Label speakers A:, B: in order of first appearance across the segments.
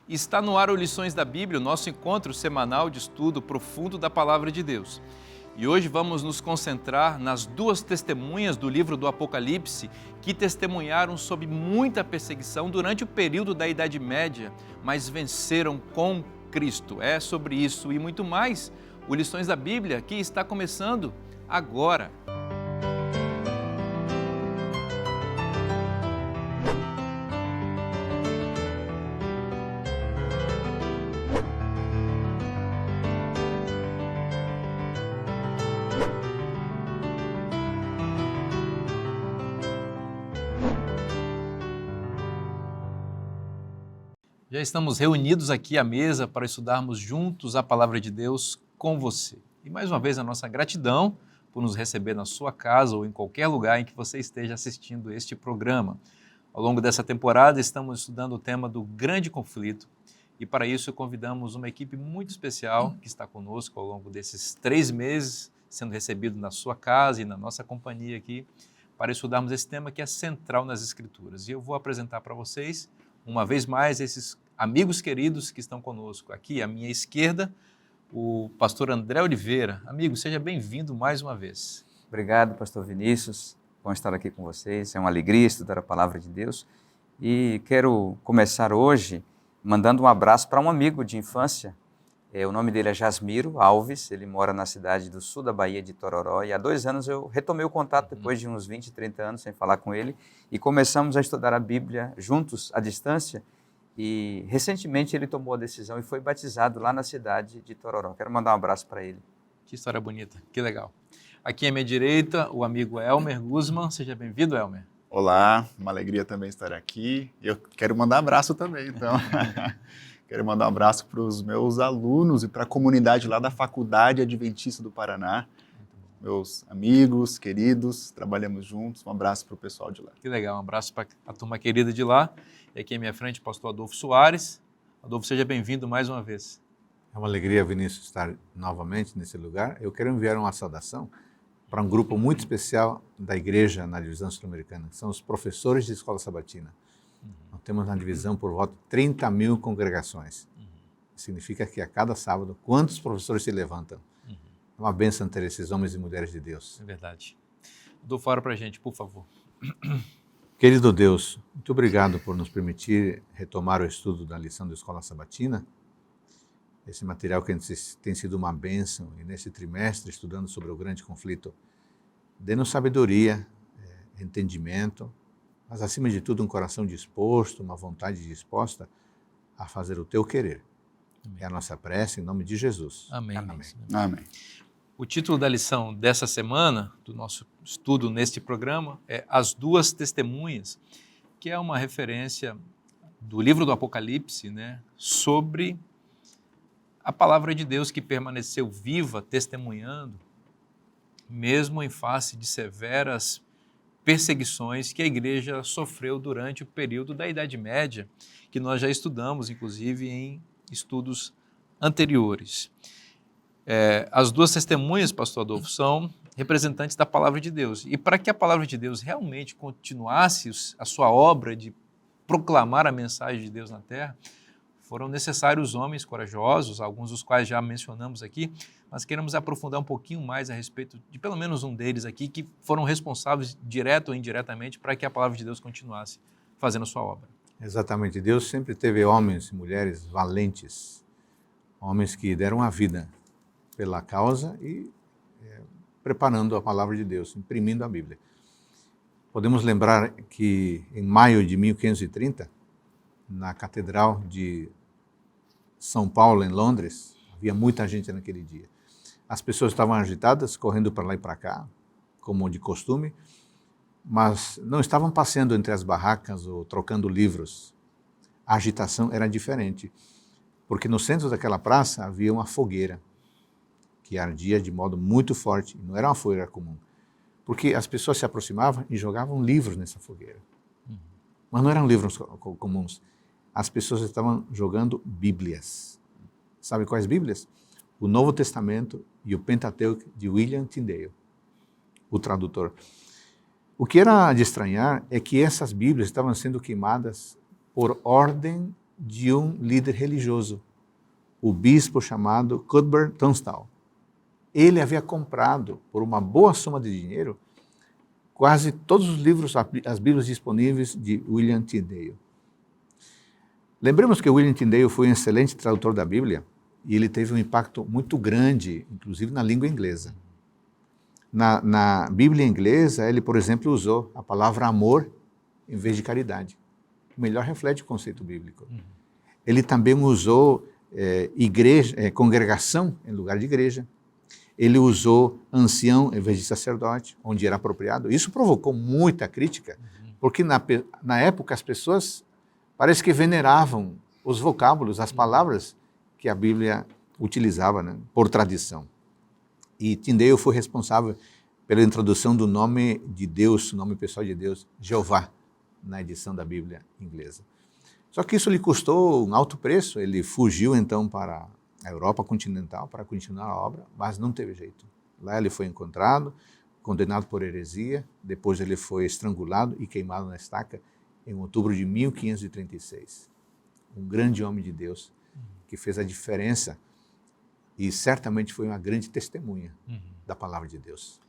A: Está no ar o Lições da Bíblia, o nosso encontro semanal de estudo profundo da Palavra de Deus. E hoje vamos nos concentrar nas duas testemunhas do livro do Apocalipse que testemunharam sob muita perseguição durante o período da Idade Média, mas venceram com Cristo. É sobre isso e muito mais o Lições da Bíblia que está começando agora. Já estamos reunidos aqui à mesa para estudarmos juntos a Palavra de Deus com você. E mais uma vez a nossa gratidão por nos receber na sua casa ou em qualquer lugar em que você esteja assistindo este programa. Ao longo dessa temporada estamos estudando o tema do grande conflito e para isso convidamos uma equipe muito especial que está conosco ao longo desses 3 meses, sendo recebido na sua casa e na nossa companhia aqui, para estudarmos esse tema que é central nas Escrituras. E eu vou apresentar para vocês uma vez mais, esses amigos queridos que estão conosco. Aqui à minha esquerda, o pastor André Oliveira. Amigo, seja bem-vindo mais uma vez.
B: Obrigado, pastor Vinícius. Bom estar aqui com vocês. É uma alegria estudar a Palavra de Deus. E quero começar hoje mandando um abraço para um amigo de infância. O nome dele é Jasmiro Alves. Ele mora na cidade do sul da Bahia de Tororó. E há 2 anos eu retomei o contato, depois de uns 20, 30 anos sem falar com ele. E começamos a estudar a Bíblia juntos, à distância. E recentemente ele tomou a decisão e foi batizado lá na cidade de Tororó. Quero mandar um abraço para ele.
A: Que história bonita, que legal. Aqui à minha direita, o amigo Elmer Guzman. Seja bem-vindo, Elmer.
C: Olá, uma alegria também estar aqui. Eu quero mandar abraço também, então. Quero mandar um abraço para os meus alunos e para a comunidade lá da Faculdade Adventista do Paraná. Meus amigos, queridos, trabalhamos juntos. Um abraço para o pessoal de lá.
A: Que legal, um abraço para a turma querida de lá. E aqui à minha frente, o pastor Adolfo Soares. Adolfo, seja bem-vindo mais uma vez.
D: É uma alegria, Vinícius, estar novamente nesse lugar. Eu quero enviar uma saudação para um grupo muito especial da igreja na divisão sul-americana, que são os professores de escola sabatina. Nós temos na divisão por volta de 30 mil congregações. Significa que a cada sábado, quantos professores se levantam? É uma bênção ter esses homens e mulheres de Deus.
A: É verdade. Dou fora para a gente, por favor.
D: Querido Deus, muito obrigado por nos permitir retomar o estudo da lição da Escola Sabatina. Esse material que tem sido uma bênção e nesse trimestre, estudando sobre o grande conflito, dê-nos sabedoria, entendimento, mas acima de tudo um coração disposto, uma vontade disposta a fazer o teu querer. Amém. É a nossa prece em nome de Jesus.
A: Amém.
C: Amém. Amém.
A: O título da lição dessa semana, do nosso estudo neste programa, é As Duas Testemunhas, que é uma referência do livro do Apocalipse, né, sobre a palavra de Deus que permaneceu viva, testemunhando, mesmo em face de severas perseguições que a igreja sofreu durante o período da Idade Média, que nós já estudamos, inclusive, em estudos anteriores. As duas testemunhas, pastor Adolfo, são representantes da palavra de Deus. E para que a palavra de Deus realmente continuasse a sua obra de proclamar a mensagem de Deus na terra, foram necessários homens corajosos, alguns dos quais já mencionamos aqui, mas queremos aprofundar um pouquinho mais a respeito de pelo menos um deles aqui, que foram responsáveis, direto ou indiretamente, para que a palavra de Deus continuasse fazendo a sua obra.
D: Exatamente. Deus sempre teve homens e mulheres valentes, homens que deram a vida pela causa e preparando a palavra de Deus, imprimindo a Bíblia. Podemos lembrar que em maio de 1530, na Catedral de São Paulo, em Londres, havia muita gente naquele dia. As pessoas estavam agitadas, correndo para lá e para cá, como de costume, mas não estavam passeando entre as barracas ou trocando livros. A agitação era diferente, porque no centro daquela praça havia uma fogueira que ardia de modo muito forte, não era uma fogueira comum, porque as pessoas se aproximavam e jogavam livros nessa fogueira. Mas não eram livros comuns. As pessoas estavam jogando Bíblias. Sabe quais Bíblias? O Novo Testamento e o Pentateuco de William Tyndale, o tradutor. O que era de estranhar é que essas Bíblias estavam sendo queimadas por ordem de um líder religioso, o bispo chamado Cuthbert Tunstall. Ele havia comprado, por uma boa soma de dinheiro, quase todos os livros, as Bíblias disponíveis de William Tyndale. Lembremos que William Tyndale foi um excelente tradutor da Bíblia e ele teve um impacto muito grande, inclusive na língua inglesa. Na Bíblia inglesa, ele, por exemplo, usou a palavra amor em vez de caridade. O melhor reflete o conceito bíblico. Ele também usou congregação em lugar de igreja. Ele usou ancião em vez de sacerdote, onde era apropriado. Isso provocou muita crítica, porque na época as pessoas parece que veneravam os vocábulos, as palavras que a Bíblia utilizava, né, por tradição. E Tyndale foi responsável pela introdução do nome de Deus, o nome pessoal de Deus, Jeová, na edição da Bíblia inglesa. Só que isso lhe custou um alto preço. Ele fugiu então para a Europa continental para continuar a obra, mas não teve jeito. Lá ele foi encontrado, condenado por heresia, depois ele foi estrangulado e queimado na estaca em outubro de 1536. Um grande homem de Deus que fez a diferença e certamente foi uma grande testemunha da palavra de Deus.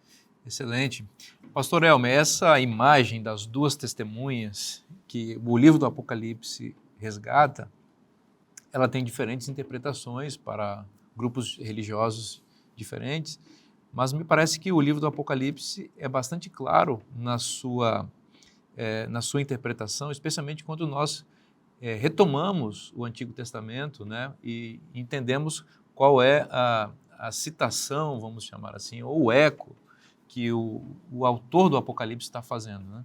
A: Excelente. Pastor Elmer, essa imagem das duas testemunhas que o livro do Apocalipse resgata, ela tem diferentes interpretações para grupos religiosos diferentes, mas me parece que o livro do Apocalipse é bastante claro na sua interpretação, especialmente quando nós retomamos o Antigo Testamento, né, e entendemos qual é a citação, vamos chamar assim, ou o eco que o autor do Apocalipse está fazendo, né?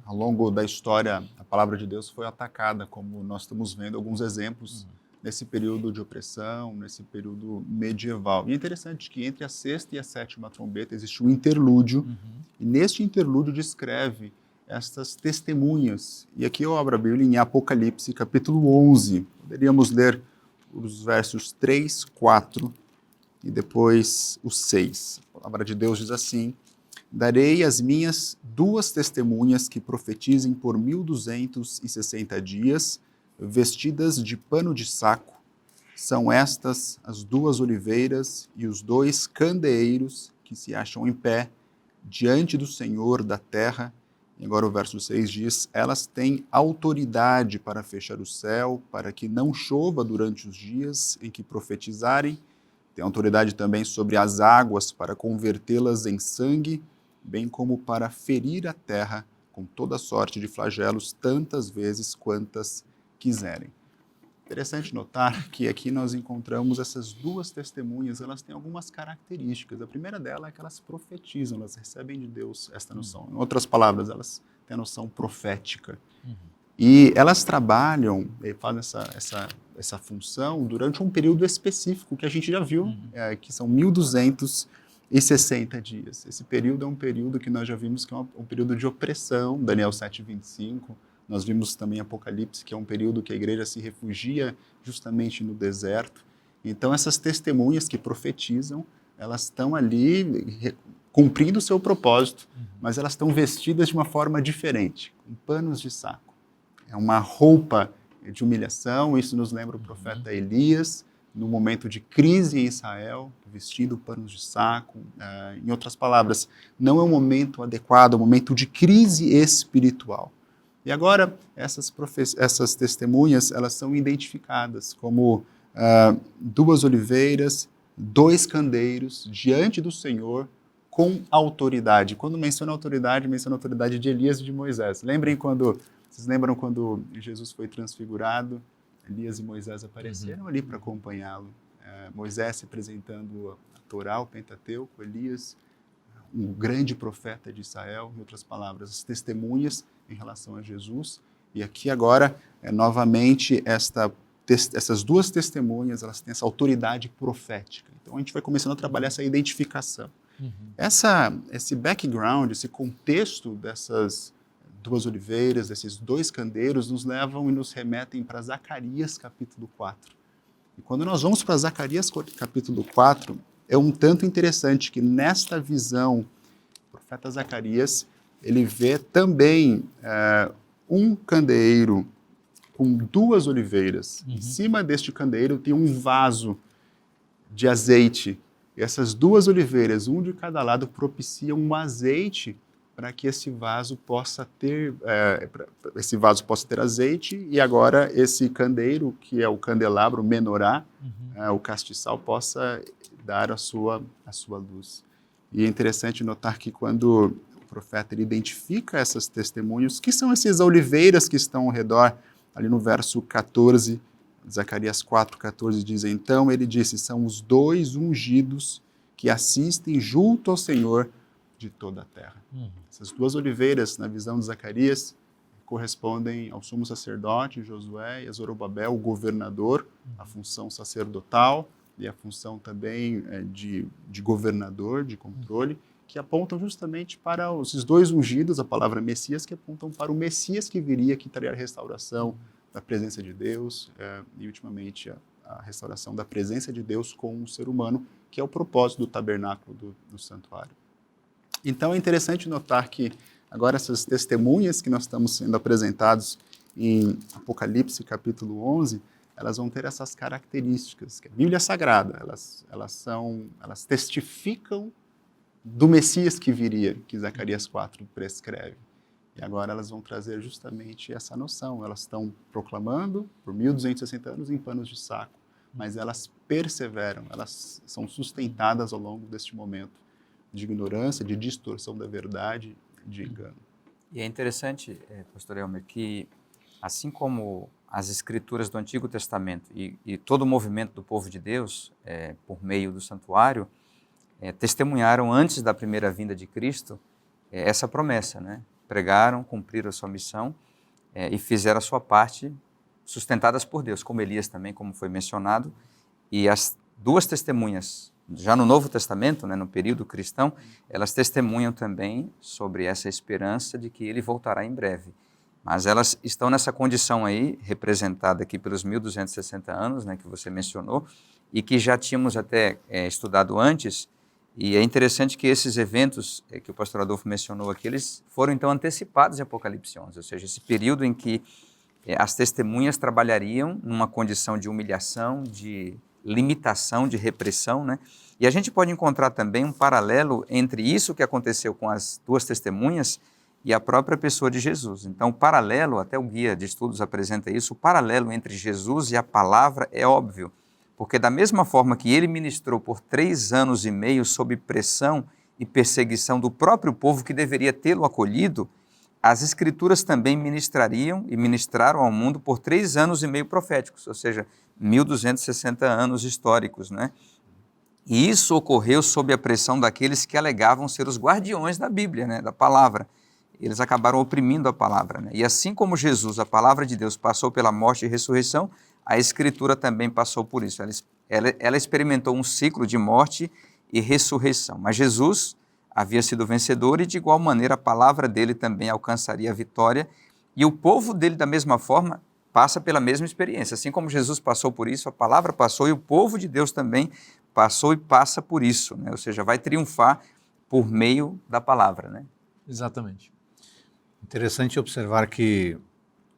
C: Ao longo da história, a palavra de Deus foi atacada, como nós estamos vendo alguns exemplos nesse período de opressão, nesse período medieval. E é interessante que entre a sexta e a sétima trombeta existe um interlúdio, e neste interlúdio descreve estas testemunhas. E aqui eu abro a Bíblia em Apocalipse, capítulo 11. Poderíamos ler os versos 3, 4 e depois o 6. A palavra de Deus diz assim: darei as minhas duas testemunhas que profetizem por 1260 dias, vestidas de pano de saco. São estas as duas oliveiras e os dois candeeiros que se acham em pé diante do Senhor da terra. E agora o verso 6 diz: elas têm autoridade para fechar o céu, para que não chova durante os dias em que profetizarem. Tem autoridade também sobre as águas para convertê-las em sangue, bem como para ferir a terra com toda sorte de flagelos, tantas vezes quantas quiserem. Interessante notar que aqui nós encontramos essas duas testemunhas, elas têm algumas características. A primeira delas é que elas profetizam, elas recebem de Deus esta noção. Em outras palavras, elas têm a noção profética. E elas trabalham, fazem essa função durante um período específico que a gente já viu, que são 1260 dias. Esse período é um período que nós já vimos que é um período de opressão, Daniel 7:25. Nós vimos também Apocalipse, que é um período que a igreja se refugia justamente no deserto. Então, essas testemunhas que profetizam, elas estão ali cumprindo o seu propósito, mas elas estão vestidas de uma forma diferente, com panos de saco. É uma roupa de humilhação, isso nos lembra o profeta Elias, no momento de crise em Israel, vestindo panos de saco. Em outras palavras, não é um momento adequado, é um momento de crise espiritual. E agora, essas testemunhas, elas são identificadas como duas oliveiras, dois candeiros, diante do Senhor, com autoridade. Quando menciona a autoridade de Elias e de Moisés. Vocês lembram quando Jesus foi transfigurado? Elias e Moisés apareceram ali para acompanhá-lo. Moisés representando a Torá, o Pentateuco, Elias, um grande profeta de Israel, em outras palavras, as testemunhas em relação a Jesus. E aqui agora, novamente, essas duas testemunhas, elas têm essa autoridade profética. Então a gente vai começando a trabalhar essa identificação. Esse background, esse contexto dessas duas oliveiras, desses dois candeiros, nos levam e nos remetem para Zacarias capítulo 4. E quando nós vamos para Zacarias capítulo 4, é um tanto interessante que nesta visão, o profeta Zacarias, ele vê também um candeeiro com 2 oliveiras. Em cima deste candeeiro tem um vaso de azeite. E essas 2 oliveiras, um de cada lado, propiciam um azeite para que esse vaso possa ter azeite, e agora esse candeeiro, que é o candelabro menorá, o castiçal, possa dar a sua luz. E é interessante notar que quando o profeta ele identifica essas testemunhas, que são essas oliveiras que estão ao redor, ali no verso 14, Zacarias 4:14 diz, então ele disse, são os 2 ungidos que assistem junto ao Senhor de toda a terra. Essas 2 oliveiras, na visão de Zacarias, correspondem ao sumo sacerdote Josué e a Zorobabel, o governador, a função sacerdotal e a função também de governador, de controle, que apontam justamente para esses 2 ungidos, a palavra Messias, que apontam para o Messias que viria, que traria a restauração da presença de Deus e, ultimamente, a restauração da presença de Deus com o ser humano, que é o propósito do tabernáculo do santuário. Então, é interessante notar que agora essas testemunhas que nós estamos sendo apresentados em Apocalipse, capítulo 11, elas vão ter essas características. Que a Bíblia é sagrada, elas testificam do Messias que viria, que Zacarias 4 prescreve. E agora elas vão trazer justamente essa noção. Elas estão proclamando por 1260 anos em panos de saco, mas elas perseveram, elas são sustentadas ao longo deste momento de ignorância, de distorção da verdade, de engano.
B: E é interessante, pastor Elmer, que assim como as escrituras do Antigo Testamento e todo o movimento do povo de Deus, por meio do santuário, testemunharam antes da primeira vinda de Cristo essa promessa, né? Pregaram, cumpriram a sua missão e fizeram a sua parte, sustentadas por Deus, como Elias também, como foi mencionado, e as 2 testemunhas, já no Novo Testamento, né, no período cristão, elas testemunham também sobre essa esperança de que ele voltará em breve. Mas elas estão nessa condição aí, representada aqui pelos 1260 anos, né, que você mencionou, e que já tínhamos até estudado antes, e é interessante que esses eventos que o pastor Adolfo mencionou aqui, eles foram então antecipados em Apocalipse 11, ou seja, esse período em que as testemunhas trabalhariam numa condição de humilhação, de limitação, de repressão, né? E a gente pode encontrar também um paralelo entre isso que aconteceu com as 2 testemunhas e a própria pessoa de Jesus. Então, o paralelo, até o guia de estudos apresenta isso, o paralelo entre Jesus e a palavra é óbvio, porque da mesma forma que ele ministrou por 3 anos e meio sob pressão e perseguição do próprio povo que deveria tê-lo acolhido, as Escrituras também ministrariam e ministraram ao mundo por 3 anos e meio proféticos, ou seja, 1260 anos históricos, né? E isso ocorreu sob a pressão daqueles que alegavam ser os guardiões da Bíblia, né, da palavra. Eles acabaram oprimindo a palavra, né? E assim como Jesus, a palavra de Deus, passou pela morte e ressurreição, a Escritura também passou por isso. Ela experimentou um ciclo de morte e ressurreição. Mas Jesus havia sido vencedor e, de igual maneira, a palavra dele também alcançaria a vitória. E o povo dele, da mesma forma, passa pela mesma experiência. Assim como Jesus passou por isso, a palavra passou e o povo de Deus também passou e passa por isso, né? Ou seja, vai triunfar por meio da palavra, né?
A: Exatamente.
D: Interessante observar que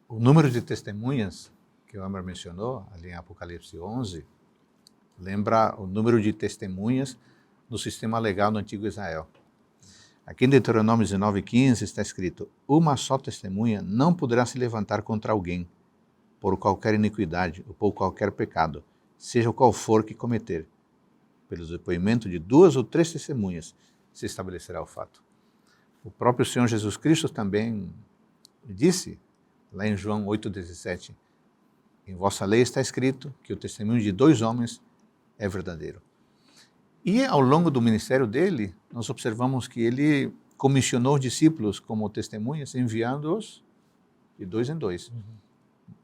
D: o número de testemunhas que o Elmer mencionou, ali em Apocalipse 11, lembra o número de testemunhas no sistema legal do antigo Israel. Aqui em Deuteronômio 19:15 está escrito: uma só testemunha não poderá se levantar contra alguém por qualquer iniquidade ou por qualquer pecado, seja qual for que cometer. Pelo depoimento de 2 ou 3 testemunhas se estabelecerá o fato. O próprio Senhor Jesus Cristo também disse, lá em João 8,17, em vossa lei está escrito que o testemunho de 2 homens é verdadeiro. E ao longo do ministério dele, nós observamos que ele comissionou os discípulos como testemunhas, enviando-os de 2 em 2.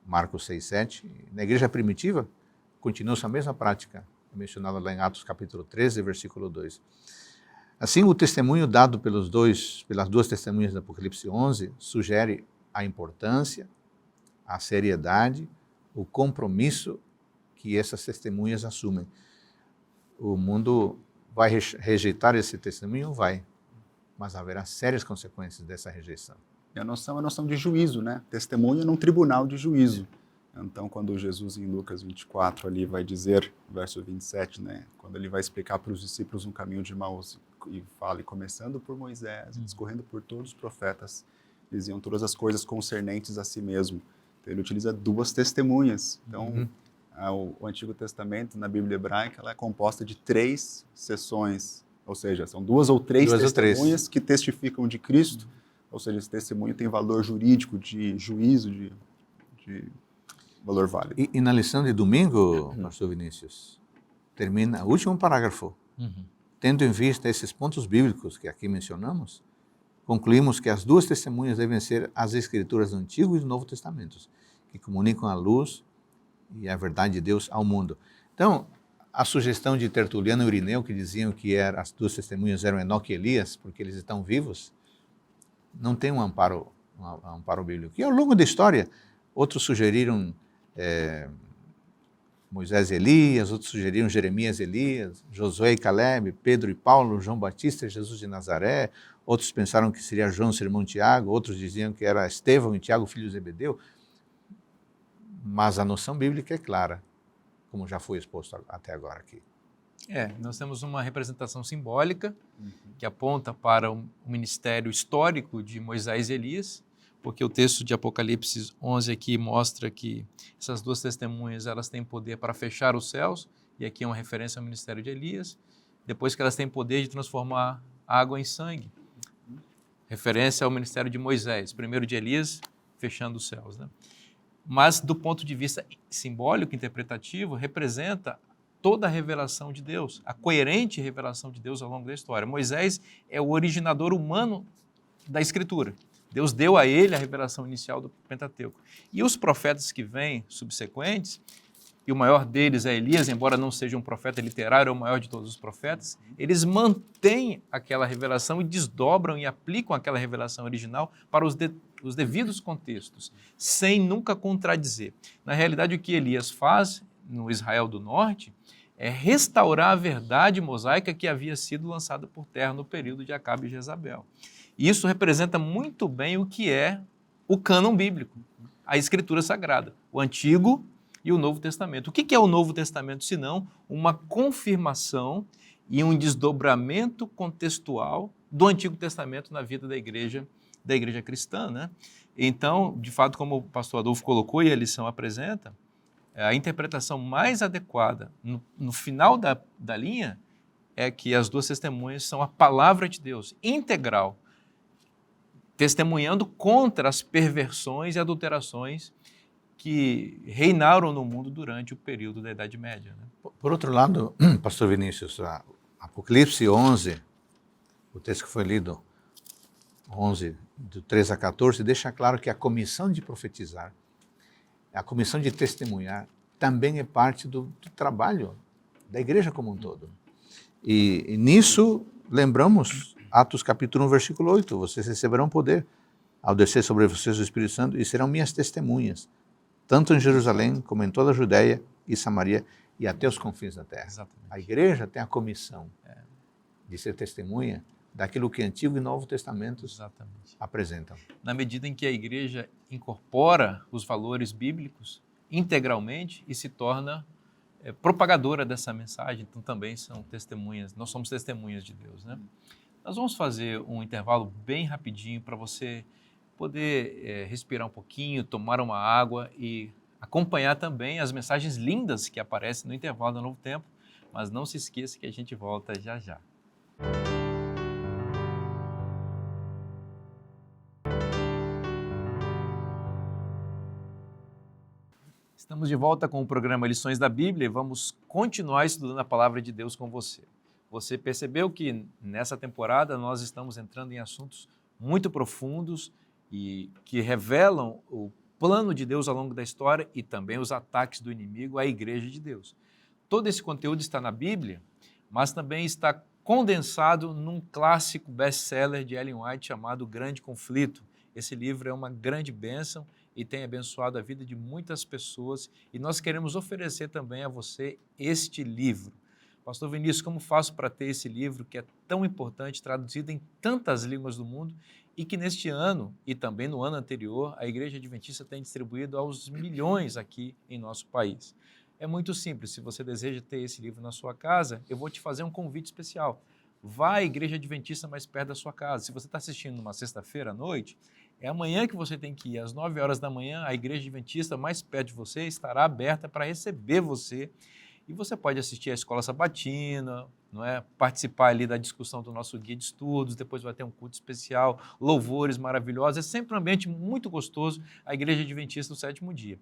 D: Marcos 6,7. Na igreja primitiva, continua essa mesma prática, mencionada lá em Atos capítulo 13, versículo 2. Assim, o testemunho dado pelas 2 testemunhas do Apocalipse 11 sugere a importância, a seriedade, o compromisso que essas testemunhas assumem. O mundo vai rejeitar esse testemunho? Vai, mas haverá sérias consequências dessa rejeição.
C: E a noção é a noção de juízo, né? Testemunha num tribunal de juízo. Então, quando Jesus, em Lucas 24, ali vai dizer, verso 27, né, quando ele vai explicar para os discípulos um caminho de Emaús, e fala, e começando por Moisés, discorrendo por todos os profetas, diziam todas as coisas concernentes a si mesmo. Então, ele utiliza duas testemunhas. Então, o Antigo Testamento, na Bíblia hebraica, ela é composta de 3 seções, ou seja, são 2 ou 3 testemunhas que testificam de Cristo, ou seja, esse testemunho tem valor jurídico, de juízo, de valor válido.
D: E na lição de domingo, pastor Vinícius, termina o último parágrafo. Tendo em vista esses pontos bíblicos que aqui mencionamos, concluímos que as 2 testemunhas devem ser as Escrituras do Antigo e do Novo Testamentos, que comunicam a luz e a verdade de Deus ao mundo. Então, a sugestão de Tertuliano e Irineu, que diziam que as 2 testemunhas eram Enoque e Elias, porque eles estão vivos, não tem um amparo bíblico. E ao longo da história, outros sugeriram Moisés e Elias, outros sugeriram Jeremias e Elias, Josué e Caleb, Pedro e Paulo, João Batista e Jesus de Nazaré, outros pensaram que seria João, seu irmão Tiago, outros diziam que era Estevão e Tiago, filho de Zebedeu, mas a noção bíblica é clara, como já foi exposto até agora aqui.
A: Nós temos uma representação simbólica que aponta para o ministério histórico de Moisés e Elias, porque o texto de Apocalipse 11 aqui mostra que essas 2 testemunhas elas têm poder para fechar os céus, e aqui é uma referência ao ministério de Elias, depois que elas têm poder de transformar água em sangue, referência ao ministério de Moisés, primeiro de Elias, fechando os céus, né? Mas do ponto de vista simbólico, interpretativo, representa toda a revelação de Deus, a coerente revelação de Deus ao longo da história. Moisés é o originador humano da Escritura. Deus deu a ele a revelação inicial do Pentateuco. E os profetas que vêm subsequentes, e o maior deles é Elias, embora não seja um profeta literário, é o maior de todos os profetas, eles mantêm aquela revelação e desdobram e aplicam aquela revelação original para os devidos contextos, sem nunca contradizer. Na realidade, o que Elias faz no Israel do Norte é restaurar a verdade mosaica que havia sido lançada por terra no período de Acabe e Jezabel. E isso representa muito bem o que é o cânon bíblico, a Escritura Sagrada, o Antigo e o Novo Testamento. O que é o Novo Testamento, senão uma confirmação e um desdobramento contextual do Antigo Testamento na vida da igreja cristã, né? Então, de fato, como o pastor Adolfo colocou e a lição apresenta, a interpretação mais adequada no final da linha é que as 2 testemunhas são a palavra de Deus, integral, testemunhando contra as perversões e adulterações que reinaram no mundo durante o período da Idade Média, né?
D: Por outro lado, pastor Vinícius, Apocalipse 11, o texto que foi lido, 11, do 3 a 14, deixa claro que a comissão de profetizar, a comissão de testemunhar, também é parte do trabalho da igreja como um todo. E nisso, lembramos Atos capítulo 1, versículo 8, vocês receberão poder ao descer sobre vocês o Espírito Santo e serão minhas testemunhas, tanto em Jerusalém como em toda a Judéia e Samaria e até os confins da terra.
A: Exatamente.
D: A igreja tem a comissão de ser testemunha daquilo que Antigo e Novo Testamentos apresentam.
A: Na medida em que a igreja incorpora os valores bíblicos integralmente e se torna propagadora dessa mensagem, então também são testemunhas, nós somos testemunhas de Deus, né? Nós vamos fazer um intervalo bem rapidinho para você poder respirar um pouquinho, tomar uma água e acompanhar também as mensagens lindas que aparecem no intervalo do Novo Tempo, mas não se esqueça que a gente volta já já. Estamos de volta com o programa Lições da Bíblia e vamos continuar estudando a Palavra de Deus com você. Você percebeu que nessa temporada nós estamos entrando em assuntos muito profundos e que revelam o plano de Deus ao longo da história e também os ataques do inimigo à Igreja de Deus. Todo esse conteúdo está na Bíblia, mas também está condensado num clássico best-seller de Ellen White chamado O Grande Conflito. Esse livro é uma grande bênção e tem abençoado a vida de muitas pessoas e nós queremos oferecer também a você este livro. Pastor Vinícius, como faço para ter esse livro que é tão importante, traduzido em tantas línguas do mundo e que neste ano e também no ano anterior a Igreja Adventista tem distribuído aos milhões aqui em nosso país? É muito simples, se você deseja ter esse livro na sua casa, eu vou te fazer um convite especial. Vá à Igreja Adventista mais perto da sua casa. Se você está assistindo numa sexta-feira à noite, é amanhã que você tem que ir, às 9 horas da manhã, a Igreja Adventista mais perto de você estará aberta para receber você. E você pode assistir à escola sabatina, não é? Participar ali da discussão do nosso guia de estudos, depois vai ter um culto especial, louvores maravilhosos. É sempre um ambiente muito gostoso, a Igreja Adventista do Sétimo Dia.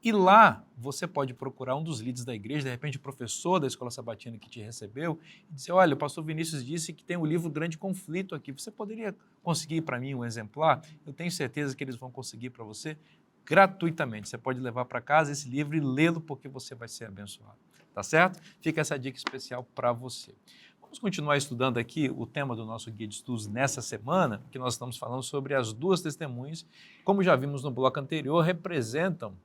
A: E lá você pode procurar um dos líderes da igreja, de repente o professor da escola sabatina que te recebeu, e dizer, olha, o pastor Vinícius disse que tem o livro Grande Conflito aqui, você poderia conseguir para mim um exemplar? Eu tenho certeza que eles vão conseguir para você gratuitamente. Você pode levar para casa esse livro e lê-lo porque você vai ser abençoado. Tá certo? Fica essa dica especial para você. Vamos continuar estudando aqui o tema do nosso guia de estudos nessa semana, que nós estamos falando sobre as duas testemunhas, como já vimos no bloco anterior, representam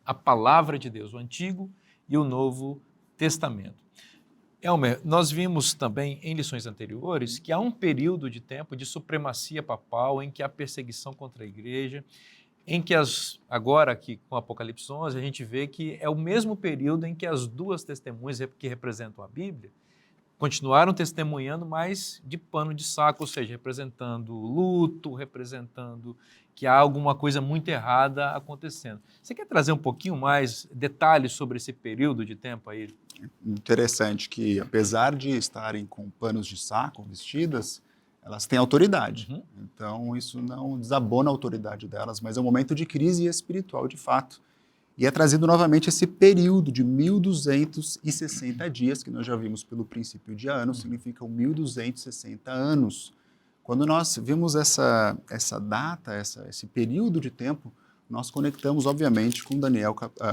A: a palavra de Deus, o Antigo e o Novo Testamento. Elmer, nós vimos também em lições anteriores que há um período de tempo de supremacia papal em que há perseguição contra a igreja, em que agora aqui com Apocalipse 11 a gente vê que é o mesmo período em que as duas testemunhas que representam a Bíblia continuaram testemunhando, mas de pano de saco, ou seja, representando luto, representando que há alguma coisa muito errada acontecendo. Você quer trazer um pouquinho mais detalhes sobre esse período de tempo aí?
C: Interessante que, apesar de estarem com panos de saco vestidas, elas têm autoridade.
A: Uhum.
C: Então, isso não desabona a autoridade delas, mas é um momento de crise espiritual, de fato. E é trazido novamente esse período de 1260 dias, que nós já vimos pelo princípio de ano, significam 1260 anos. Quando nós vimos essa data, esse período de tempo, nós conectamos, obviamente, com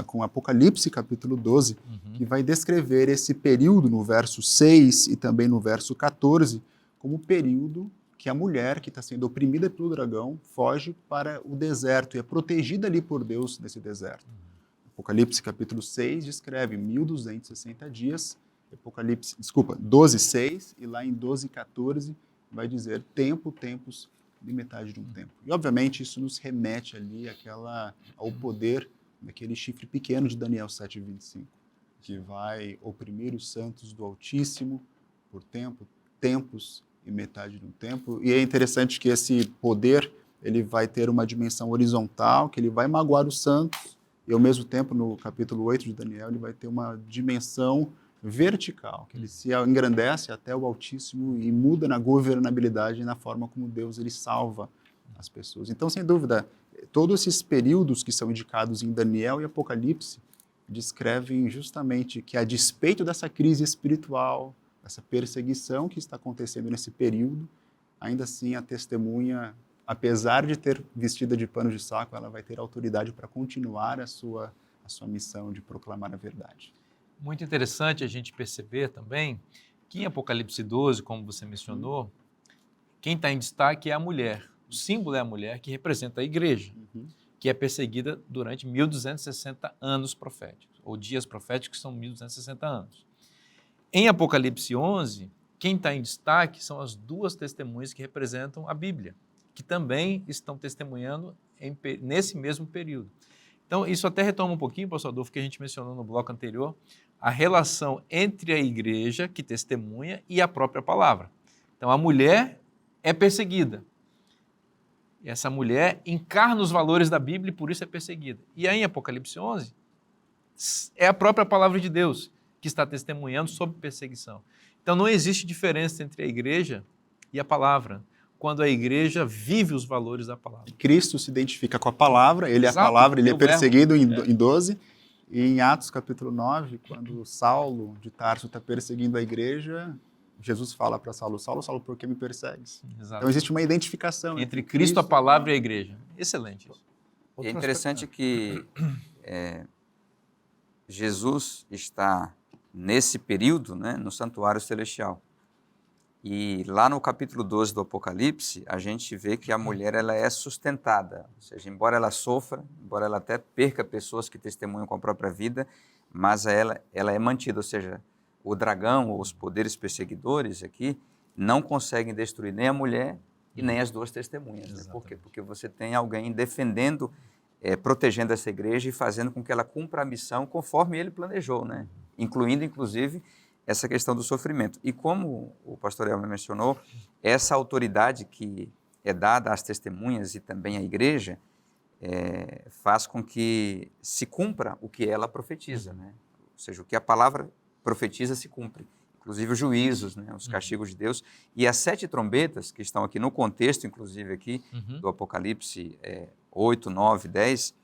C: com Apocalipse, capítulo 12, que vai descrever esse período no verso 6 e também no verso 14, como o período que a mulher que está sendo oprimida pelo dragão foge para o deserto e é protegida ali por Deus nesse deserto. Apocalipse capítulo 6 descreve 1260 dias, 12, 6, e lá em 12, 14 vai dizer tempos de metade de um tempo. E obviamente isso nos remete ali ao poder daquele chifre pequeno de Daniel 7:25, que vai oprimir os santos do Altíssimo por tempos e metade de um tempo. E é interessante que esse poder ele vai ter uma dimensão horizontal, que ele vai magoar os santos, e ao mesmo tempo, no capítulo 8 de Daniel, ele vai ter uma dimensão vertical, que ele se engrandece até o Altíssimo e muda na governabilidade e na forma como Deus ele salva as pessoas. Então, sem dúvida, todos esses períodos que são indicados em Daniel e Apocalipse descrevem justamente que, a despeito dessa crise espiritual, essa perseguição que está acontecendo nesse período, ainda assim a testemunha, apesar de ter vestida de pano de saco, ela vai ter autoridade para continuar a sua missão de proclamar a verdade.
A: Muito interessante a gente perceber também que em Apocalipse 12, como você mencionou, quem está em destaque é a mulher. O símbolo é a mulher que representa a igreja, que é perseguida durante 1260 anos proféticos, ou dias proféticos que são 1260 anos. Em Apocalipse 11, quem está em destaque são as duas testemunhas que representam a Bíblia, que também estão testemunhando nesse mesmo período. Então, isso até retoma um pouquinho, pastor Adolfo, que a gente mencionou no bloco anterior, a relação entre a igreja, que testemunha, e a própria palavra. Então, a mulher é perseguida. E essa mulher encarna os valores da Bíblia e por isso é perseguida. E aí, em Apocalipse 11, é a própria palavra de Deus que está testemunhando sobre perseguição. Então, não existe diferença entre a igreja e a palavra, quando a igreja vive os valores da palavra.
C: Cristo se identifica com a palavra, ele
A: Exato,
C: é a palavra, ele é perseguido
A: verbo.
C: em 12, e em Atos capítulo 9, quando Saulo de Tarso está perseguindo a igreja, Jesus fala para Saulo, Saulo, por que me persegues?
A: Exato.
C: Então existe uma identificação
A: entre Cristo, a palavra e a igreja. Excelente isso.
B: É interessante que Jesus está nesse período, né, no santuário celestial. E lá no capítulo 12 do Apocalipse, a gente vê que a mulher ela é sustentada. Ou seja, embora ela sofra, embora ela até perca pessoas que testemunham com a própria vida, mas ela é mantida. Ou seja, o dragão ou os poderes perseguidores aqui não conseguem destruir nem a mulher e nem as duas testemunhas. Né? Por quê? Porque você tem alguém defendendo, protegendo essa igreja e fazendo com que ela cumpra a missão conforme ele planejou, né? Incluindo, inclusive, essa questão do sofrimento. E como o pastor Elmer mencionou, essa autoridade que é dada às testemunhas e também à igreja faz com que se cumpra o que ela profetiza, né? Ou seja, o que a palavra profetiza se cumpre. Inclusive os juízos, né? Os castigos de Deus. E as 7 trombetas, que estão aqui no contexto, inclusive aqui, do Apocalipse 8, 9, 10,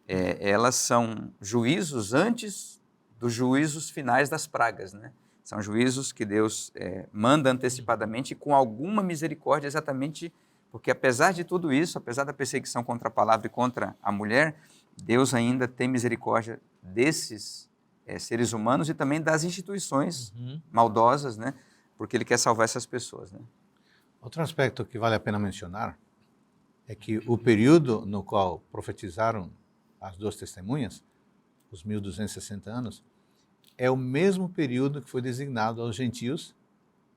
B: elas são juízos antes dos juízos finais das pragas, né? São juízos que Deus manda antecipadamente com alguma misericórdia, exatamente porque apesar de tudo isso, apesar da perseguição contra a palavra e contra a mulher, Deus ainda tem misericórdia desses seres humanos e também das instituições maldosas, né? Porque Ele quer salvar essas pessoas, né?
D: Outro aspecto que vale a pena mencionar é que o período no qual profetizaram as duas testemunhas, os 1260 anos, é o mesmo período que foi designado aos gentios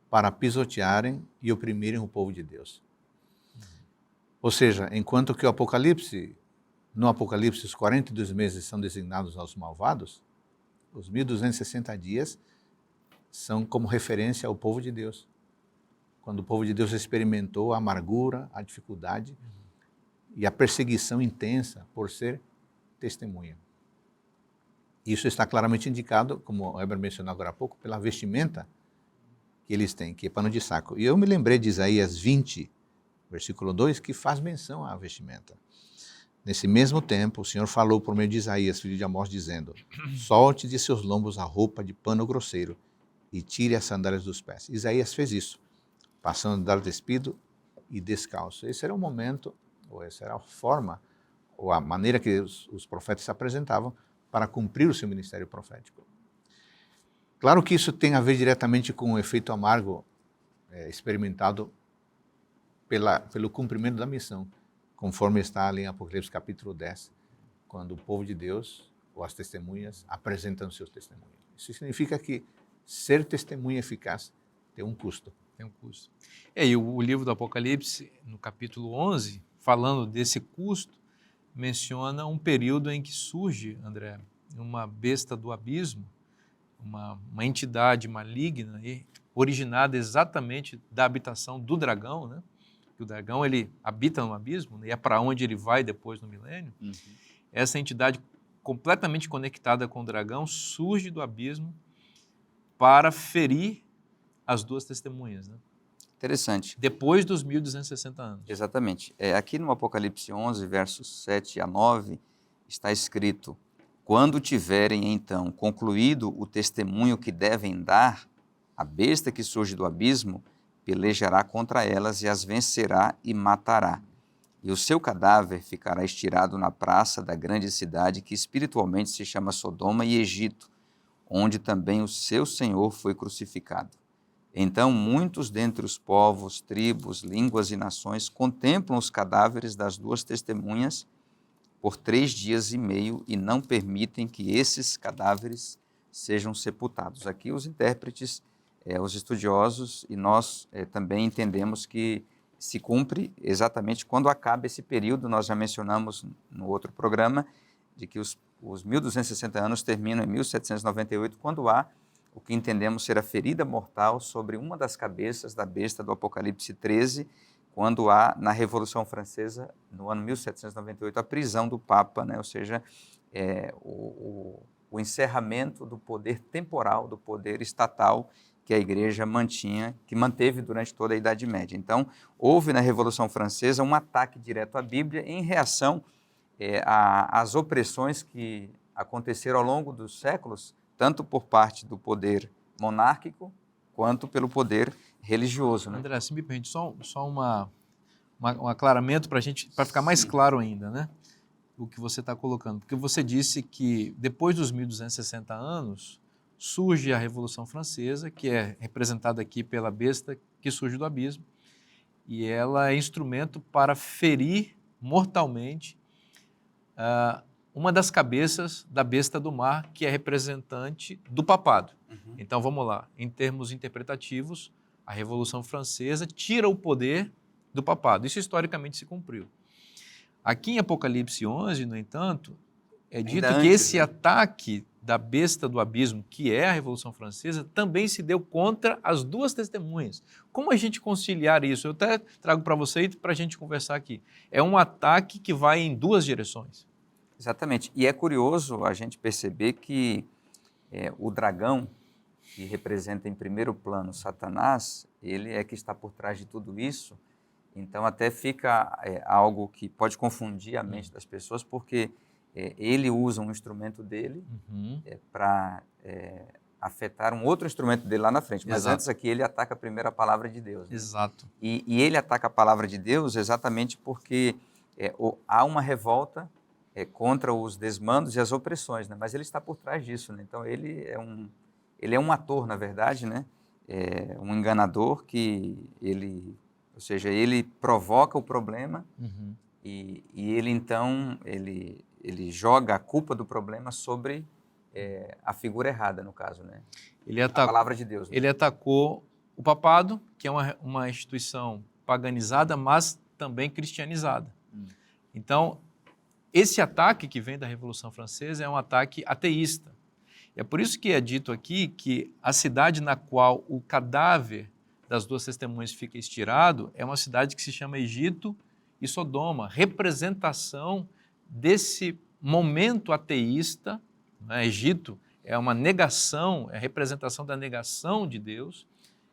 D: para pisotearem e oprimirem o povo de Deus. Ou seja, enquanto que no Apocalipse os 42 meses são designados aos malvados, os 1260 dias são como referência ao povo de Deus. Quando o povo de Deus experimentou a amargura, a dificuldade e a perseguição intensa por ser testemunha. Isso está claramente indicado, como o Heber mencionou agora há pouco, pela vestimenta que eles têm, que é pano de saco. E eu me lembrei de Isaías 20, versículo 2, que faz menção à vestimenta. Nesse mesmo tempo, o Senhor falou por meio de Isaías, filho de Amós, dizendo: solte de seus lombos a roupa de pano grosseiro e tire as sandálias dos pés. Isaías fez isso, passando a andar despido e descalço. Esse era o momento, ou essa era a forma, ou a maneira que os profetas se apresentavam para cumprir o seu ministério profético. Claro que isso tem a ver diretamente com o efeito amargo experimentado pelo cumprimento da missão, conforme está ali em Apocalipse capítulo 10, quando o povo de Deus, ou as testemunhas, apresentam seus testemunhos. Isso significa que ser testemunha eficaz tem um custo.
A: Tem um custo. E o livro do Apocalipse, no capítulo 11, falando desse custo, menciona um período em que surge, André, uma besta do abismo, uma entidade maligna, originada exatamente da habitação do dragão, né? O dragão, ele habita no abismo, né? E é para onde ele vai depois no milênio. Essa entidade completamente conectada com o dragão surge do abismo para ferir as duas testemunhas, né?
B: Interessante.
A: Depois dos 1260 anos.
B: Exatamente. Aqui no Apocalipse 11, versos 7 a 9, está escrito: quando tiverem então concluído o testemunho que devem dar, a besta que surge do abismo pelejará contra elas e as vencerá e matará. E o seu cadáver ficará estirado na praça da grande cidade, que espiritualmente se chama Sodoma e Egito, onde também o seu Senhor foi crucificado. Então muitos dentre os povos, tribos, línguas e nações contemplam os cadáveres das duas testemunhas por 3 dias e meio e não permitem que esses cadáveres sejam sepultados. Aqui os intérpretes, os estudiosos e nós também entendemos que se cumpre exatamente quando acaba esse período. Nós já mencionamos no outro programa de que os 1260 anos terminam em 1798, quando há o que entendemos ser a ferida mortal sobre uma das cabeças da besta do Apocalipse 13, quando há, na Revolução Francesa, no ano 1798, a prisão do Papa, né? Ou seja, o encerramento do poder temporal, do poder estatal que a Igreja que manteve durante toda a Idade Média. Então, houve na Revolução Francesa um ataque direto à Bíblia em reação às opressões que aconteceram ao longo dos séculos, tanto por parte do poder monárquico, quanto pelo poder religioso. Né?
A: André, se me permite, só um aclaramento para ficar mais claro ainda, né? O que você está colocando. Porque você disse que depois dos 1260 anos, surge a Revolução Francesa, que é representada aqui pela besta que surge do abismo, e ela é instrumento para ferir mortalmente uma das cabeças da besta do mar, que é representante do papado. Então vamos lá, em termos interpretativos, a Revolução Francesa tira o poder do papado. Isso historicamente se cumpriu. Aqui em Apocalipse 11, no entanto, é dito que esse ataque da besta do abismo, que é a Revolução Francesa, também se deu contra as duas testemunhas. Como a gente conciliar isso? Eu até trago para você para a gente conversar aqui. É um ataque que vai em duas direções.
B: Exatamente. E é curioso a gente perceber que o dragão, que representa em primeiro plano Satanás, ele é que está por trás de tudo isso. Então até fica algo que pode confundir a mente das pessoas, porque ele usa um instrumento dele para afetar um outro instrumento dele lá na frente. Mas
A: Exato.
B: antes aqui ele ataca primeiro a palavra de Deus. Né?
A: Exato.
B: E ele ataca a palavra de Deus exatamente porque há uma revolta contra os desmandos e as opressões, né? Mas ele está por trás disso. Né? Então ele é um ator, na verdade, né? Um enganador ou seja, ele provoca o problema e ele então ele joga a culpa do problema sobre a figura errada, no caso, né? A palavra de Deus. Né?
A: Ele atacou o papado, que é uma instituição paganizada, mas também cristianizada. Então, esse ataque que vem da Revolução Francesa é um ataque ateísta. E é por isso que é dito aqui que a cidade na qual o cadáver das duas testemunhas fica estirado é uma cidade que se chama Egito e Sodoma, representação desse momento ateísta. Né? Egito é uma negação, é a representação da negação de Deus,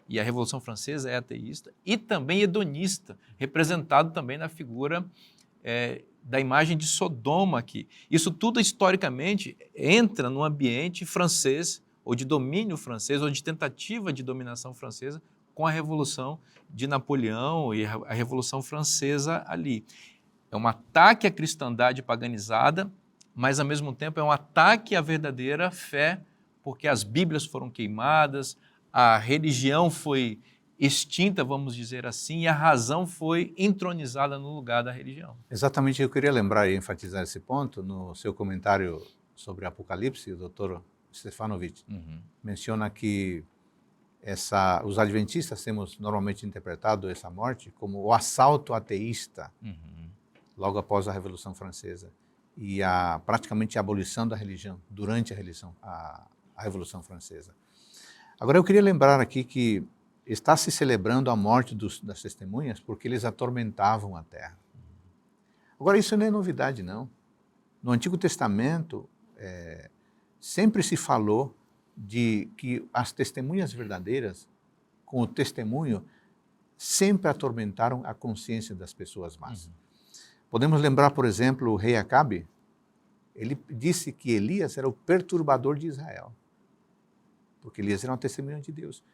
A: e a Revolução Francesa é ateísta, e também hedonista, representado também na figura da imagem de Sodoma aqui. Isso tudo, historicamente, entra no ambiente francês, ou de domínio francês, ou de tentativa de dominação francesa, com a Revolução de Napoleão e a Revolução Francesa ali. É um ataque à cristandade paganizada, mas, ao mesmo tempo, é um ataque à verdadeira fé, porque as Bíblias foram queimadas, a religião foi extinta, vamos dizer assim, e a razão foi entronizada no lugar da religião.
D: Exatamente, eu queria lembrar e enfatizar esse ponto. No seu comentário sobre Apocalipse, o Dr. Stefanovic menciona que os adventistas temos normalmente interpretado essa morte como o assalto ateísta, logo após a Revolução Francesa, e praticamente a abolição da religião durante a Revolução Francesa. Agora, eu queria lembrar aqui que está se celebrando a morte das testemunhas porque eles atormentavam a terra. Agora, isso não é novidade, não. No Antigo Testamento, sempre se falou de que as testemunhas verdadeiras, com o testemunho, sempre atormentaram a consciência das pessoas más. Podemos lembrar, por exemplo, o rei Acabe. Ele disse que Elias era o perturbador de Israel, porque Elias era uma testemunha de Deus.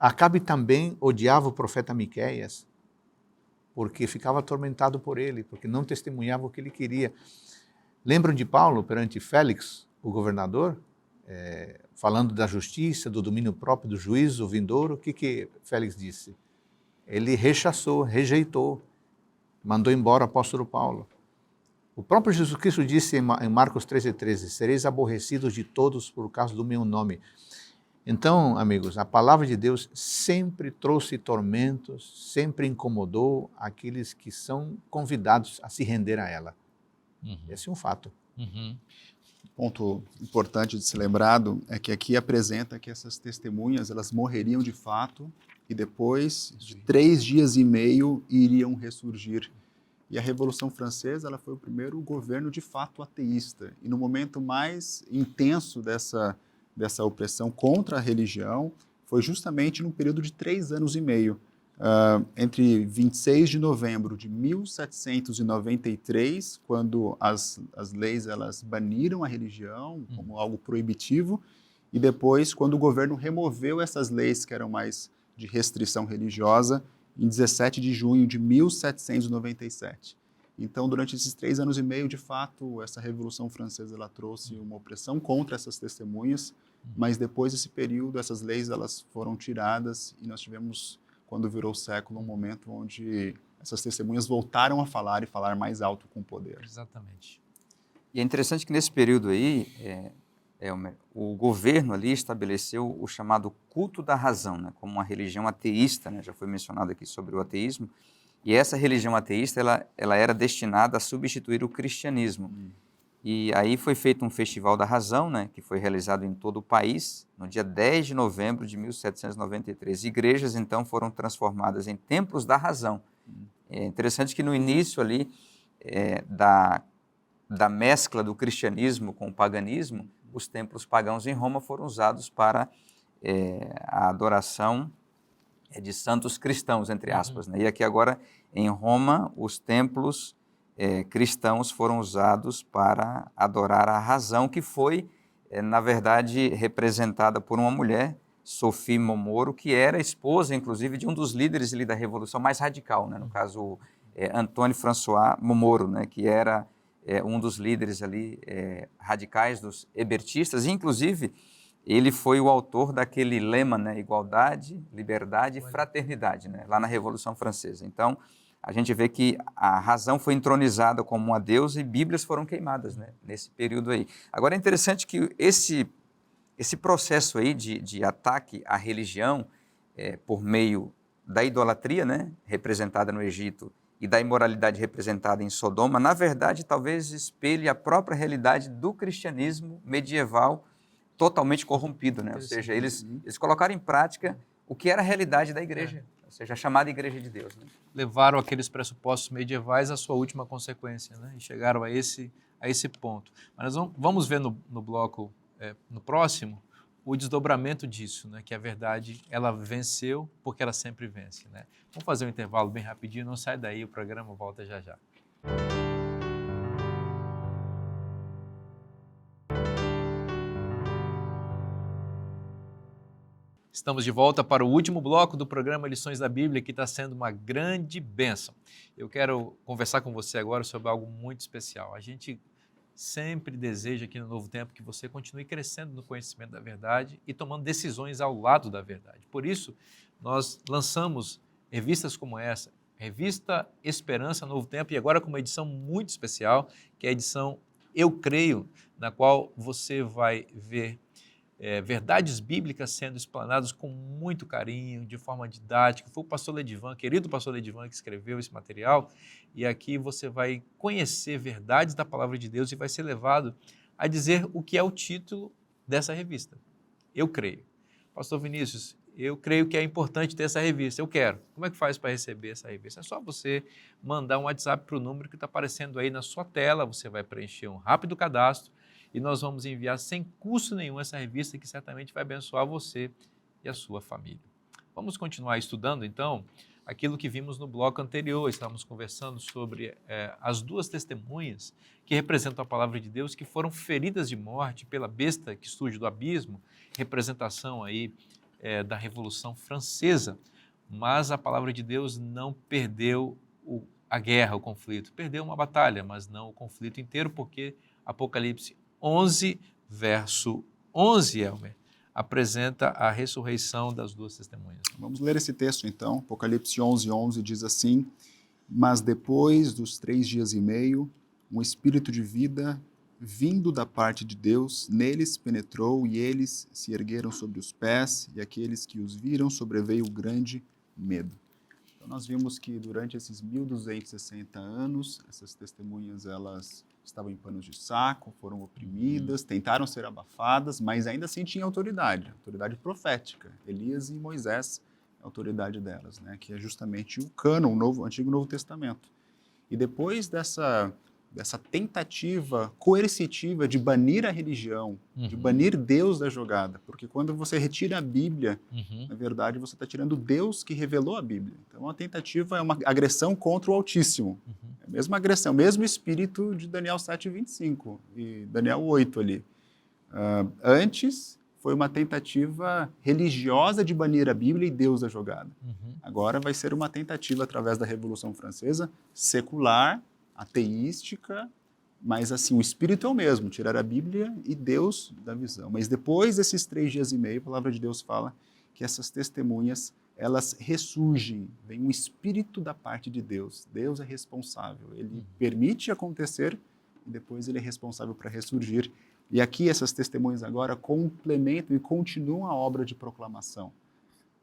D: Acabe também odiava o profeta Miqueias, porque ficava atormentado por ele, porque não testemunhava o que ele queria. Lembram de Paulo perante Félix, o governador, falando da justiça, do domínio próprio, do juízo vindouro? O que Félix disse? Ele rejeitou, mandou embora o apóstolo Paulo. O próprio Jesus Cristo disse em Marcos 13:13, sereis aborrecidos de todos por causa do meu nome. Então, amigos, a palavra de Deus sempre trouxe tormentos, sempre incomodou aqueles que são convidados a se render a ela. Esse é um fato.
C: Ponto importante de ser lembrado é que aqui apresenta que essas testemunhas elas morreriam de fato e depois de 3 dias e meio iriam ressurgir. E a Revolução Francesa ela foi o primeiro governo de fato ateísta. E no momento mais intenso dessa opressão contra a religião foi justamente num período de 3 anos e meio. Entre 26 de novembro de 1793, quando as leis elas baniram a religião como algo proibitivo, e depois quando o governo removeu essas leis que eram mais de restrição religiosa, em 17 de junho de 1797. Então, durante esses 3 anos e meio, de fato, essa Revolução Francesa ela trouxe uma opressão contra essas testemunhas, mas depois desse período, essas leis elas foram tiradas e nós tivemos, quando virou o século, um momento onde essas testemunhas voltaram a falar e falar mais alto com poder.
A: Exatamente.
B: E é interessante que nesse período aí, o governo ali estabeleceu o chamado culto da razão, né, como uma religião ateísta, né, já foi mencionado aqui sobre o ateísmo, e essa religião ateísta, ela era destinada a substituir o cristianismo. E aí foi feito um Festival da Razão, né, que foi realizado em todo o país, no dia 10 de novembro de 1793. Igrejas, então, foram transformadas em templos da razão. É interessante que no início ali da mescla do cristianismo com o paganismo, os templos pagãos em Roma foram usados para a adoração de santos cristãos, entre aspas. Né? E aqui agora, em Roma, os templos cristãos foram usados para adorar a razão, que foi, na verdade, representada por uma mulher, Sophie Momoro, que era esposa, inclusive, de um dos líderes ali da Revolução mais radical, né? No caso, Antônio François Momoro, né? Que era um dos líderes ali radicais dos hebertistas, e, inclusive, ele foi o autor daquele lema, né? Igualdade, liberdade e fraternidade, né? Lá na Revolução Francesa. Então, a gente vê que a razão foi entronizada como uma deusa e bíblias foram queimadas, né? Nesse período aí. Agora, é interessante que esse processo aí de ataque à religião por meio da idolatria, né? Representada no Egito, e da imoralidade representada em Sodoma, na verdade, talvez espelhe a própria realidade do cristianismo medieval totalmente corrompido, né? Ou seja, eles colocaram em prática o que era a realidade da igreja, ou seja, a chamada Igreja de Deus. Né?
A: Levaram aqueles pressupostos medievais à sua última consequência, né? E chegaram a esse ponto. Mas vamos ver no bloco, no próximo, o desdobramento disso, né? Que a verdade, ela venceu porque ela sempre vence, né? Vamos fazer um intervalo bem rapidinho, não sai daí, o programa volta já já. Estamos de volta para o último bloco do programa Lições da Bíblia, que está sendo uma grande bênção. Eu quero conversar com você agora sobre algo muito especial. A gente sempre deseja aqui no Novo Tempo que você continue crescendo no conhecimento da verdade e tomando decisões ao lado da verdade. Por isso, nós lançamos revistas como essa, Revista Esperança Novo Tempo, e agora com uma edição muito especial, que é a edição Eu Creio, na qual você vai ver verdades bíblicas sendo explanadas com muito carinho, de forma didática. Foi o pastor Ledivan, querido pastor Ledivan, que escreveu esse material, e aqui você vai conhecer verdades da palavra de Deus e vai ser levado a dizer o que é o título dessa revista. Eu creio. Pastor Vinícius, eu creio que é importante ter essa revista, eu quero. Como é que faz para receber essa revista? É só você mandar um WhatsApp para o número que está aparecendo aí na sua tela, você vai preencher um rápido cadastro, e nós vamos enviar sem custo nenhum essa revista que certamente vai abençoar você e a sua família. Vamos continuar estudando, então, aquilo que vimos no bloco anterior. Estávamos conversando sobre as duas testemunhas que representam a palavra de Deus, que foram feridas de morte pela besta que surge do abismo, representação aí da Revolução Francesa. Mas a palavra de Deus não perdeu a guerra, o conflito. Perdeu uma batalha, mas não o conflito inteiro, porque Apocalipse 11, verso 11, Elmer, apresenta a ressurreição das duas testemunhas.
C: Vamos ler esse texto então. Apocalipse 11, 11 diz assim: Mas depois dos 3 dias e meio, um espírito de vida, vindo da parte de Deus, neles penetrou, e eles se ergueram sobre os pés, e aqueles que os viram sobreveio grande medo. Então nós vimos que durante esses 1260 anos, essas testemunhas, elas estavam em panos de saco, foram oprimidas, tentaram ser abafadas, mas ainda assim tinham autoridade profética. Elias e Moisés, a autoridade delas, né, que é justamente o cânon, o Antigo e Novo Testamento. E depois dessa tentativa coercitiva de banir a religião, de banir Deus da jogada, porque quando você retira a Bíblia, na verdade você está tirando Deus que revelou a Bíblia. Então a tentativa é uma agressão contra o Altíssimo. É a mesma agressão, o mesmo espírito de Daniel 7:25 e Daniel 8 ali. Antes foi uma tentativa religiosa de banir a Bíblia e Deus da jogada. Agora vai ser uma tentativa através da Revolução Francesa, secular, ateística, mas assim, o espírito é o mesmo, tirar a Bíblia e Deus da visão. Mas depois desses 3 dias e meio, a palavra de Deus fala que essas testemunhas, elas ressurgem, vem um espírito da parte de Deus. Deus é responsável, ele permite acontecer e depois ele é responsável para ressurgir. E aqui essas testemunhas agora complementam e continuam a obra de proclamação,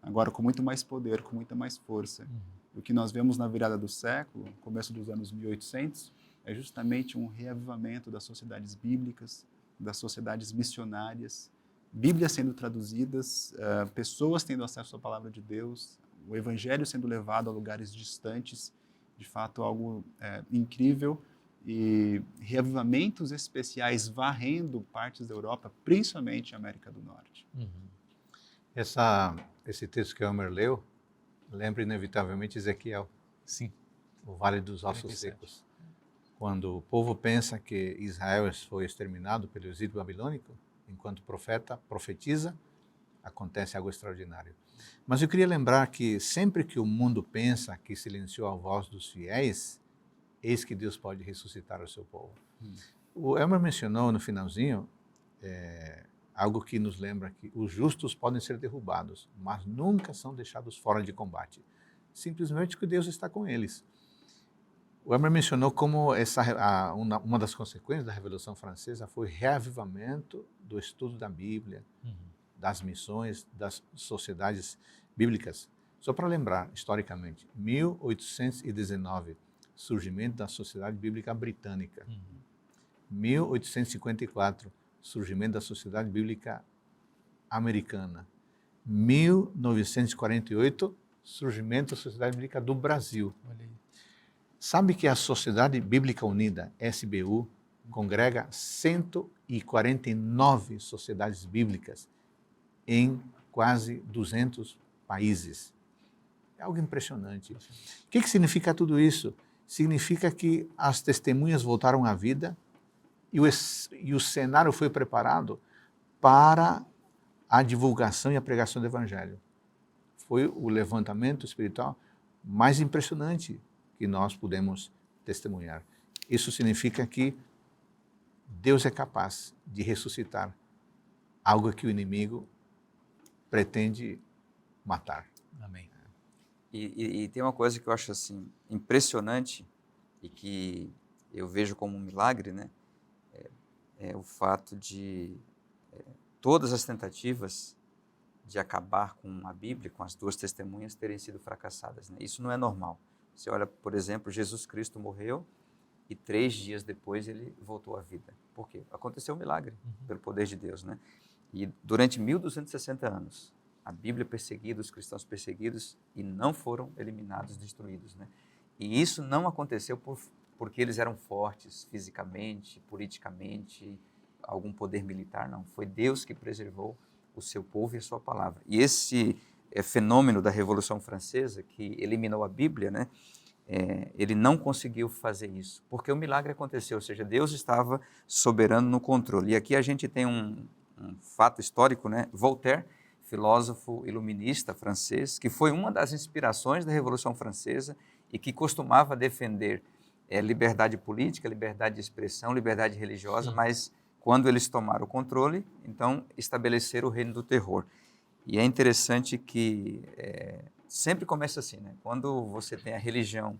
C: agora com muito mais poder, com muita mais força. O que nós vemos na virada do século, começo dos anos 1800, é justamente um reavivamento das sociedades bíblicas, das sociedades missionárias, Bíblias sendo traduzidas, pessoas tendo acesso à palavra de Deus, o evangelho sendo levado a lugares distantes, de fato algo incrível, e reavivamentos especiais varrendo partes da Europa, principalmente a América do Norte.
D: Esse texto que o Elmer leu, lembra inevitavelmente Ezequiel,
A: Sim.
D: o Vale dos Ossos Secos. Quando o povo pensa que Israel foi exterminado pelo exílio babilônico, enquanto profeta profetiza, acontece algo extraordinário. Mas eu queria lembrar que sempre que o mundo pensa que silenciou a voz dos fiéis, eis que Deus pode ressuscitar o seu povo. O Elmer mencionou no finalzinho algo que nos lembra que os justos podem ser derrubados, mas nunca são deixados fora de combate. Simplesmente que Deus está com eles. O Elmer mencionou como uma das consequências da Revolução Francesa foi o reavivamento do estudo da Bíblia, das missões, das sociedades bíblicas. Só para lembrar, historicamente, 1819, surgimento da Sociedade Bíblica Britânica. 1854, surgimento da Sociedade Bíblica Americana. 1948, surgimento da Sociedade Bíblica do Brasil.
A: Olha aí.
D: Sabe que a Sociedade Bíblica Unida, SBU, congrega 149 sociedades bíblicas em quase 200 países. É algo impressionante. O que significa tudo isso? Significa que as testemunhas voltaram à vida e o cenário foi preparado para a divulgação e a pregação do Evangelho. Foi o levantamento espiritual mais impressionante que nós pudemos testemunhar. Isso significa que Deus é capaz de ressuscitar algo que o inimigo pretende matar.
A: Amém.
B: E tem uma coisa que eu acho assim impressionante e que eu vejo como um milagre, né? É o fato de todas as tentativas de acabar com a Bíblia, com as duas testemunhas, terem sido fracassadas, né? Isso não é normal. Você olha, por exemplo, Jesus Cristo morreu e 3 dias depois ele voltou à vida. Por quê? Aconteceu um milagre pelo poder de Deus, né? E durante 1260 anos, a Bíblia perseguida, os cristãos perseguidos e não foram eliminados, destruídos, né? E isso não aconteceu porque eles eram fortes fisicamente, politicamente, algum poder militar, não. Foi Deus que preservou o seu povo e a sua palavra. E esse fenômeno da Revolução Francesa, que eliminou a Bíblia, né? Ele não conseguiu fazer isso, porque o milagre aconteceu, ou seja, Deus estava soberano no controle. E aqui a gente tem um fato histórico, né? Voltaire, filósofo iluminista francês, que foi uma das inspirações da Revolução Francesa e que costumava defender liberdade política, liberdade de expressão, liberdade religiosa, mas quando eles tomaram o controle, então estabeleceram o reino do terror. E é interessante que sempre começa assim, né? Quando você tem a religião